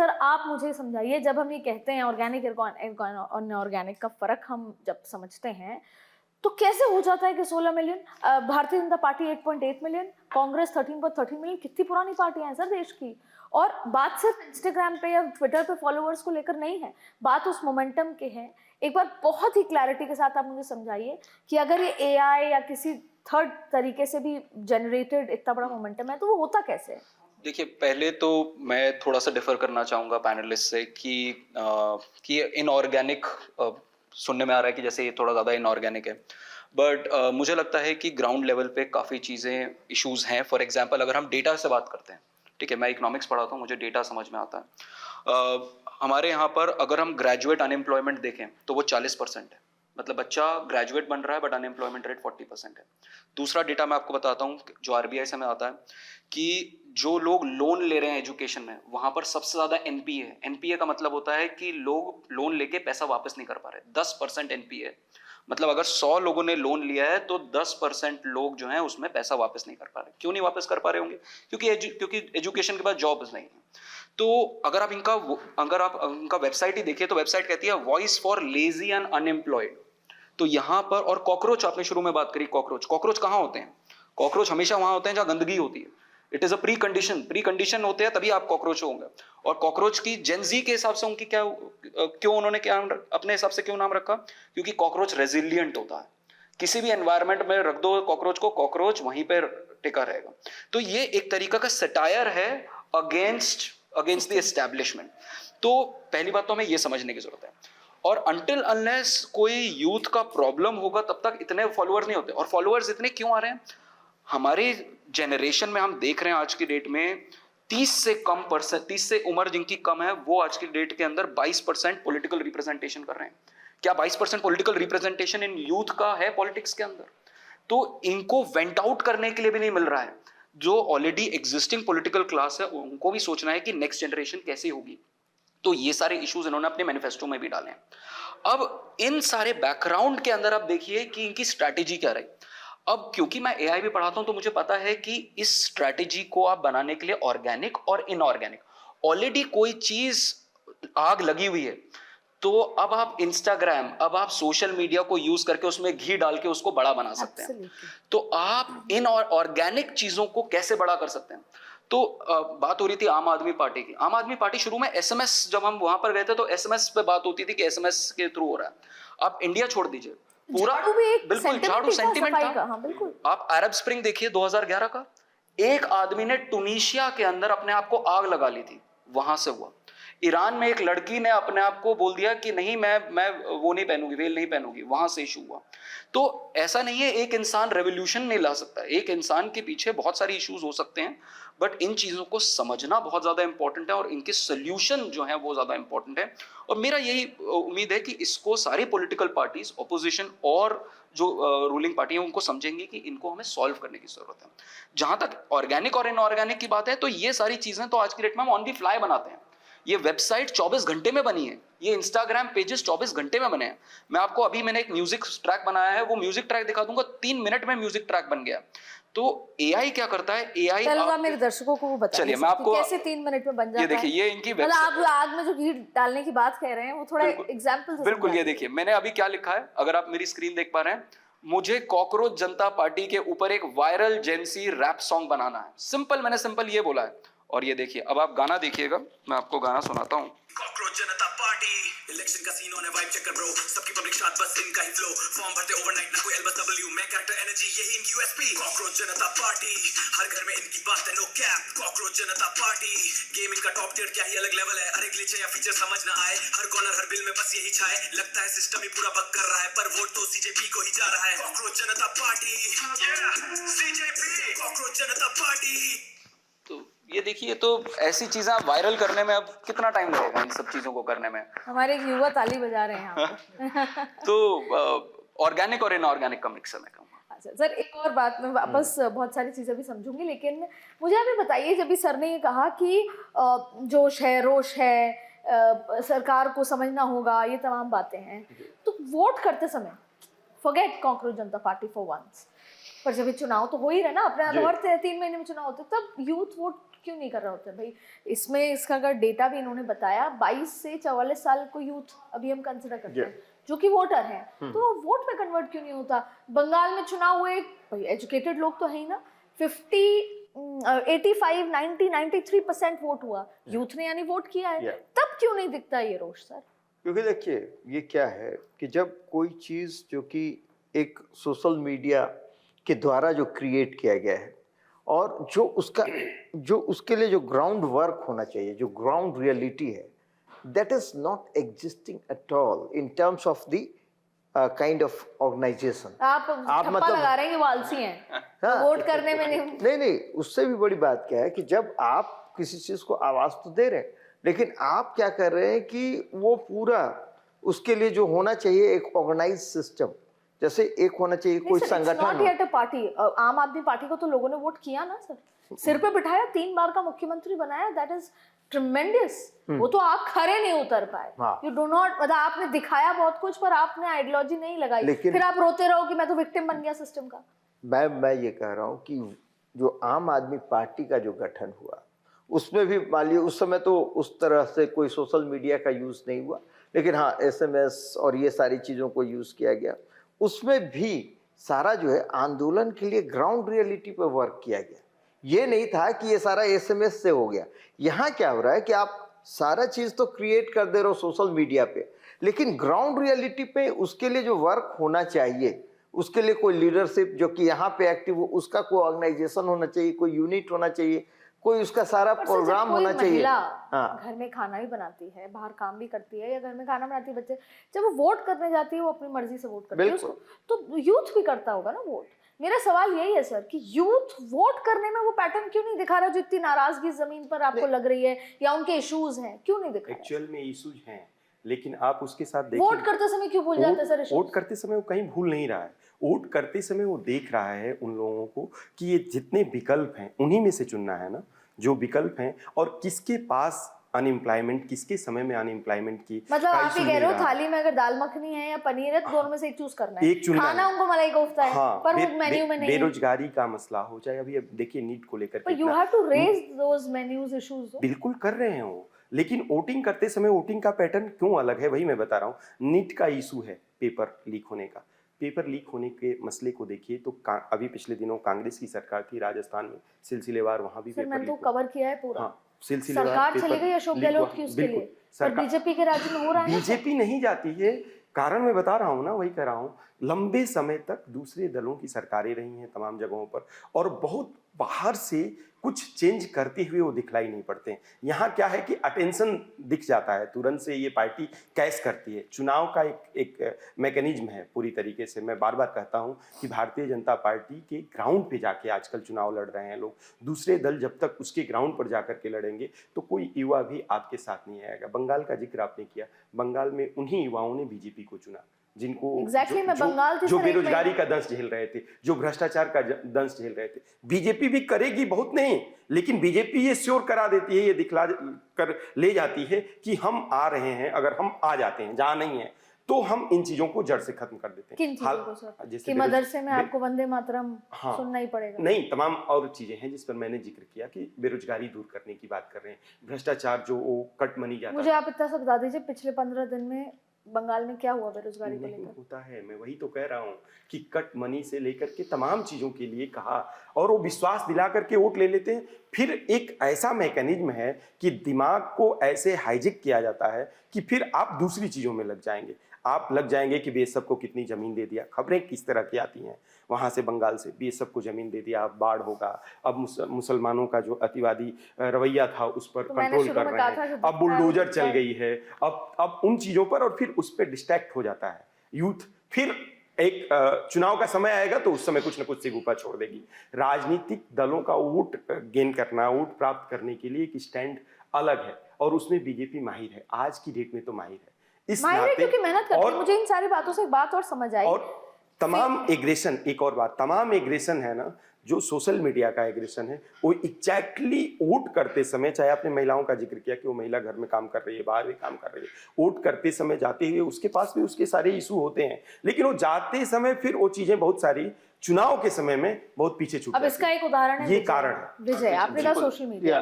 Sir आप मुझे समझाइए, जब हम ये कहते हैं ऑर्गेनिक और इनऑर्गेनिक का फर्क हम जब समझते हैं तो कैसे हो जाता है कि 16 million, Bharatiya Janata party 8.8 million, Congress 13.13 million, कितनी पुरानी पार्टियां हैं सर देश की। और बात सिर्फ इंस्टाग्राम पे या ट्विटर पे फॉलोअर्स को लेकर नहीं है, बात उस मोमेंटम के है। एक बार बहुत ही क्लैरिटी के साथ आप मुझे समझाइए कि अगर ये एआई या किसी थर्ड तरीके से भी जनरेटेड इतना बड़ा मोमेंटम है तो वो होता कैसे है? देखिए, पहले तो मैं थोड़ा सा डिफर करना चाहूँगा पैनलिस्ट से कि इनऑर्गेनिक सुनने में आ रहा है कि जैसे ये थोड़ा ज़्यादा इनऑर्गेनिक है, बट मुझे लगता है कि ग्राउंड लेवल पे काफ़ी चीज़ें इश्यूज़ हैं। फॉर एग्जांपल अगर हम डेटा से बात करते हैं, ठीक है, मैं इकोनॉमिक्स पढ़ाता हूँ, मुझे डेटा समझ में आता है। हमारे यहाँ पर अगर हम ग्रेजुएट अनएम्प्लॉयमेंट देखें तो वो 40% है। मतलब बच्चा ग्रेजुएट बन रहा है बट अनएम्प्लॉयमेंट रेट 40% है। दूसरा डेटा मैं आपको बताता हूँ जो आरबीआई से में आता है कि जो लोग लोन ले रहे हैं एजुकेशन में, वहां पर सबसे ज्यादा एनपीए है। एनपीए का मतलब होता है कि लोग लोन लेके पैसा वापस नहीं कर पा रहे। 10% एनपीए, मतलब अगर 100 लोगों ने लोन लिया है तो 10% लोग जो हैं उसमें पैसा वापस नहीं कर पा रहे। क्यों नहीं वापस कर पा रहे होंगे? क्योंकि एजुकेशन के बाद जॉब्स नहीं है। तो अगर आप इनका वेबसाइट ही देखिए तो वेबसाइट कहती है voice for lazy and unemployed. तो यहाँ पर, और कॉकरोच आपने शुरू में बात करी, कॉकरोच कहाँ होते हैं? कॉकरोच हमेशा वहां होते हैं जहां गंदगी होती है। It is a pre condition होते हैं, तभी आप कॉकरोच होंगे। और कॉकरोच की जेनजी के हिसाब से उनकी क्यों उन्होंने क्या अपने हिसाब से क्यों नाम रखा? क्योंकि कॉकरोच रेजिलियंट होता है। किसी भी एनवायरमेंट में रख दो कॉकरोच को, कॉकरोच वहीं पर टिका रहेगा। तो ये एक तरीका का सटायर है अगेंस्ट द एस्टैब्लिशमेंट। तो पहली बात तो हमें ये समझने की जरूरत है। और अनटिल अनलेस कोई यूथ का प्रॉब्लम होगा तब तक इतने फॉलोअर्स नहीं होते। और फॉलोअर्स इतने क्यों आ रहे हैं? हमारे जनरेशन में हम देख रहे हैं आज की डेट में 30 से उम्र जिनकी कम है वो आज की डेट के अंदर 22% पॉलिटिकल रिप्रेजेंटेशन कर रहे हैं। क्या 22% पॉलिटिकल रिप्रेजेंटेशन इन यूथ का है पॉलिटिक्स के अंदर? तो इनको वेंट आउट करने के लिए भी नहीं मिल रहा है। जो ऑलरेडी एग्जिस्टिंग पॉलिटिकल क्लास है उनको भी सोचना है कि नेक्स्ट जनरेशन कैसी होगी। तो ये सारे इश्यूज इन्होंने अपने मैनिफेस्टो में भी डाले हैं। अब इन सारे बैकग्राउंड के अंदर आप देखिए कि इनकी स्ट्रैटेजी क्या रही। अब क्योंकि मैं एआई भी पढ़ाता हूं तो मुझे पता है कि इस स्ट्रैटेजी को आप बनाने के लिए ऑर्गेनिक और इनऑर्गेनिक, ऑलरेडी कोई चीज आग लगी हुई है तो अब आप इंस्टाग्राम, अब आप सोशल मीडिया को यूज करके उसमें घी डाल के उसको बड़ा बना सकते हैं। तो आप इन ऑर्गेनिक चीजों को कैसे बड़ा कर सकते हैं? तो बात हो रही थी आम आदमी पार्टी की। आम आदमी पार्टी शुरू में एसएमएस, जब हम वहां पर गए थे तो एसएमएस पे बात होती थी कि एसएमएस के थ्रू हो रहा है। आप इंडिया छोड़ दीजिए, पूरा बिल्कुल झाड़ू सेंटिमेंट था। हाँ, बिल्कुल। आप अरब स्प्रिंग देखिए 2011 का, एक आदमी ने टुनीशिया के अंदर अपने आप को आग लगा ली थी, वहां से हुआ। ईरान में एक लड़की ने अपने आप को बोल दिया कि नहीं मैं वो नहीं पहनूंगी, वेल नहीं पहनूंगी, वहां से इशू हुआ। तो ऐसा नहीं है एक इंसान रेवोल्यूशन नहीं ला सकता, एक इंसान के पीछे बहुत सारे इश्यूज हो सकते हैं, बट इन चीजों को समझना बहुत ज्यादा इंपॉर्टेंट है और इनके सोल्यूशन जो है वो ज्यादा इंपॉर्टेंट है। और मेरा यही उम्मीद है कि इसको सारी पॉलिटिकल पार्टीज, ऑपोजिशन और जो रूलिंग पार्टी है उनको समझेंगे कि इनको हमें सॉल्व करने की जरूरत है। जहां तक ऑर्गेनिक और इनऑर्गेनिक की बात है तो ये सारी चीजें तो आज की डेट में हम ऑन दी फ्लाई बनाते हैं। ये वेबसाइट 24 घंटे में बनी है, ये इंस्टाग्राम पेजेस 24 घंटे में बने हैं। मैं आपको अभी मैंने एक म्यूजिक ट्रैक बनाया है, वो म्यूजिक ट्रैक दिखा दूंगा, 3 मिनट में म्यूजिक ट्रैक बन गया। तो एआई क्या करता है? एआई आप मेरे दर्शकों को वो बताइए, चलिए मैं आपको कैसे 3 मिनट में बन जाता है। ये देखिए, ये इनकी मतलब आप आग में जो घी डालने की बात कह रहे हैं वो थोड़ा एग्जांपल से बिल्कुल। ये देखिए मैंने अभी क्या लिखा है, अगर आप मेरी स्क्रीन देख पा रहे हैं, मुझे कॉकरोच जनता पार्टी के ऊपर एक वायरल जेंसी रैप सॉन्ग बनाना है। सिंपल, मैंने सिंपल ये बोला है। और ये देखिए, अब आप गाना देखिएगा, मैं आपको गाना सुनाता हूँ। कॉकरोच जनता पार्टी, इलेक्शन का सीन होने वाइब चेकर ब्रो, सबकी पब्लिक शाट बस इनका ही फ्लो, फॉर्म भरते ओवरनाइट ना कोई एल्बस डब्ल्यू, मैं कैरेक्टर एनर्जी यही इनकी यूएसपी। कॉकरोच जनता पार्टी, हर घर में इनकी बात है नो कैप। कॉकरोच जनता पार्टी, गेमिंग का टॉप टियर क्या ही अलग लेवल है, अरे ग्लिच या फीचर समझ ना आए, हर कॉर्नर हर बिल में बस यही छाए, लगता है सिस्टम ही पूरा बग कर रहा है पर वोट तो सीजेपी को ही जा रहा है। कॉकरोच जनता पार्टी, सीजेपी, कॉकरोच जनता पार्टी। तो ये देखिए, तो ऐसी चीजें आप वायरल करने में अब कितना टाइम लगेगा इन सब चीजों को करने में? हमारे एक युवा ताली बजा रहे हैं यहाँ पे। तो ऑर्गेनिक और इनऑर्गेनिक का मिक्सर मैं कहूँगा। अच्छा सर, एक और बात मैं वापस बहुत सारी चीजें भी समझूंगी, लेकिन मुझे आप ये बताइए, जब भी सर ने ये कहा कि जोश है, रोश है, सरकार को समझना होगा, ये तमाम बातें हैं, तो वोट करते समय forget cockroach Janata party for once, पर जब ये चुनाव तो हो ही रहा ना, अपने हर 3 महीने में चुनाव होते, तब यूथ वोट क्यों नहीं कर रहे होते भाई? इसमें इसका अगर डेटा भी इन्होंने बताया, 22 से 44 साल को यूथ अभी हम कंसिडर करते हैं जो कि वोटर हैं, तो वो वोट में कन्वर्ट क्यों नहीं होता? बंगाल में चुनाव हुए, भाई एजुकेटेड लोग तो है ही ना, 85, 90, 93% वोट हुआ, यूथ ने यानी वोट किया है, तब क्यों नहीं दिखता ये रोष सर? क्योंकि देखिए ये क्या है कि जब कोई चीज़ जो कि एक सोशल मीडिया के द्वारा जो क्रिएट किया गया है और जो उसके लिए जो ग्राउंड वर्क होना चाहिए, जो ग्राउंड रियलिटी है, that is not existing at all in terms of the kind of organization. आप ठप्पा लगा रहे हैं कि वो आलसी हैं, हाँ, वोट करने में नहीं, उससे भी बड़ी बात क्या है कि जब आप किसी चीज को आवाज तो दे रहे हैं, लेकिन आप क्या कर रहे हैं कि वो पूरा उसके लिए जो होना चाहिए एक ऑर्गेनाइज सिस्टम, जैसे एक होना चाहिए कोई संगठन नॉट एट पार्टी। आम आदमी पार्टी को तो लोगों ने वोट किया ना सर, सिर पे बिठाया, 3 बार का मुख्यमंत्री बनाया, दैट इज ट्रेमेंडस। वो तो आप खरे नहीं उतर पाए, यू डू नॉट, मतलब आपने दिखाया बहुत कुछ पर आपने आइडियोलॉजी नहीं लगाई, फिर आप रोते रहो कि मैं तो विक्टिम बन गया सिस्टम का। मैं ये कह रहा हूँ कि जो आम आदमी पार्टी का जो गठन हुआ उसमें भी मान लीजिए उस समय तो उस तरह से कोई सोशल मीडिया का यूज नहीं हुआ, लेकिन हाँ SMS और ये सारी चीजों को यूज किया गया। उसमें भी सारा जो है आंदोलन के लिए ग्राउंड रियलिटी पर वर्क किया गया। ये नहीं था कि ये सारा SMS से हो गया। यहाँ क्या हो रहा है कि आप सारा चीज तो क्रिएट कर दे रहे हो सोशल मीडिया पे, लेकिन ग्राउंड रियलिटी पे उसके लिए जो वर्क होना चाहिए, उसके लिए कोई लीडरशिप जो कि यहाँ पे एक्टिव हो, उसका कोई ऑर्गेनाइजेशन होना चाहिए, कोई यूनिट होना चाहिए, कोई उसका सारा प्रोग्राम होना चाहिए। हाँ, घर में खाना भी बनाती है, बाहर काम भी करती है, या घर में खाना बनाती है बच्चे, जब वो वोट करने जाती है वो अपनी मर्जी से वोट करती है उसको, तो यूथ भी करता होगा ना वोट। मेरा सवाल यही है सर कि यूथ वोट करने में वो पैटर्न क्यों नहीं दिखा रहा जो इतनी नाराजगी जमीन पर आपको लग रही है, या उनके इश्यूज हैं, क्यों नहीं दिखा रहा? एक्चुअल में इश्यूज हैं, लेकिन आप उसके साथ देखिए वोट करते समय क्यों भूल जाते हैं सर? वोट करते समय वो कहीं भूल नहीं रहा है, वोट करते समय वो देख रहा है उन लोगों को कि ये जितने विकल्प हैं उन्हीं में से चुनना है ना, जो विकल्प हैं, और किसके पास अनएम्प्लॉयमेंट, किसके समय में अनएम्प्लॉयमेंट की, मतलब आप ये कह रहे हो थाली में अगर दाल मखनी है या पनीर है तो दोनों में से एक चूज करना है, एक चुनना खाना उनको मलाई कोफ्ता है, हाँ, पर वो मेन्यू में नहीं है। बेरोजगारी का मसला हो चाहे, अभी देखिए नीट को लेकर पर you have to raise those many issues. बिल्कुल कर रहे हैं वो, लेकिन वोटिंग करते समय वोटिंग का पैटर्न क्यों अलग है, वही मैं बता रहा हूँ। नीट का इशू है, पेपर लीक होने का, पेपर लीक होने के मसले को देखिए तो अभी पिछले दिनों कांग्रेस की सरकार थी राजस्थान में, सिलसिलेवार वहां भी पेपर मैंने तो कवर किया है पूरा। हाँ, सिलसिलेवार सरकार चली गई अशोक गहलोत की उसके लिए, पर बीजेपी के राज्य में हो रहा है। बीजेपी नहीं जाती है, कारण मैं बता रहा हूँ ना, वही कह रहा हूँ, लंबे समय तक दूसरे दलों की सरकारें रही हैं तमाम जगहों पर, और बहुत बाहर से कुछ चेंज करते हुए वो दिखलाई नहीं पड़ते हैं। यहाँ क्या है कि अटेंशन दिख जाता है, तुरंत से ये पार्टी कैश करती है। चुनाव का एक मैकेनिज्म है पूरी तरीके से। मैं बार बार कहता हूँ कि भारतीय जनता पार्टी के ग्राउंड पे जाके आजकल चुनाव लड़ रहे हैं लोग। दूसरे दल जब तक उसके ग्राउंड पर जाकर के लड़ेंगे तो कोई युवा भी आपके साथ नहीं आएगा। बंगाल का जिक्र आपने किया, बंगाल में उन्हीं युवाओं ने बीजेपी को चुना जिनको जो बेरोजगारी का दंश झेल रहे थे, जो भ्रष्टाचार का दंश झेल रहे थे। बीजेपी भी करेगी बहुत नहीं, लेकिन बीजेपी ये श्योर करा देती है, ये दिखला कर ले जाती है कि हम आ रहे हैं, अगर हम आ जाते हैं जहां नहीं है तो हम इन चीजों को जड़ से खत्म कर देते हैं। किन चीजों को सर? कि मदरसे में आपको वंदे मातरम सुनना ही पड़ेगा? नहीं, तमाम और चीजें हैं जिस पर मैंने जिक्र किया कि बेरोजगारी दूर करने की बात कर रहे हैं, भ्रष्टाचार जो कट मनी जाता है। मुझे आप इतना सा बता दीजिए, पिछले 15 दिन में बंगाल में क्या हुआ बेरोजगारी को लेकर? होता है, मैं वही तो कह रहा हूँ कि कट मनी से लेकर के तमाम चीजों के लिए कहा, और वो विश्वास दिला करके वोट ले लेते हैं। फिर एक ऐसा मैकेनिज्म है कि दिमाग को ऐसे हाईजेक किया जाता है कि फिर आप दूसरी चीजों में लग जाएंगे। आप लग जाएंगे कि बीएसएफ को कितनी जमीन दे दिया, खबरें किस तरह की आती हैं वहां से, बंगाल से, बीएसएफ को जमीन दे दिया, अब बाढ़ होगा, अब मुसलमानों का जो अतिवादी रवैया था उस पर कंट्रोल कर रहे हैं, अब बुलडोजर चल गई है, अब उन चीजों पर, और फिर उस पर डिस्ट्रैक्ट हो जाता है यूथ। फिर एक चुनाव का समय आएगा तो उस समय कुछ न कुछ सिगुपा छोड़ देगी। राजनीतिक दलों का वोट गेन करना, वोट प्राप्त करने के लिए एक स्टैंड अलग है, और उसमें बीजेपी माहिर है, आज की डेट में तो माहिर है। इस नाते क्योंकि मेहनत करती है। मुझे इन सारी बातों से एक बात और समझ आई, और तमाम एग्रेशन, एक और बात, तमाम एग्रेशन है ना, जो सोशल मीडिया का एग्रेशन है, वो एग्जैक्टली वोट करते समय, चाहे आपने महिलाओं का जिक्र किया कि वो महिला घर में काम कर रही है, बाहर भी काम कर रही है, वोट करते समय जाते हुए उसके पास भी उसके सारे इशू होते हैं, लेकिन वो जाते समय फिर वो चीजें बहुत सारी चुनाव के समय में बहुत पीछे छूट अब जाती इसका है। एक उदाहरण है ये विजय। कारण है। विजय, आपने कहा सोशल मीडिया,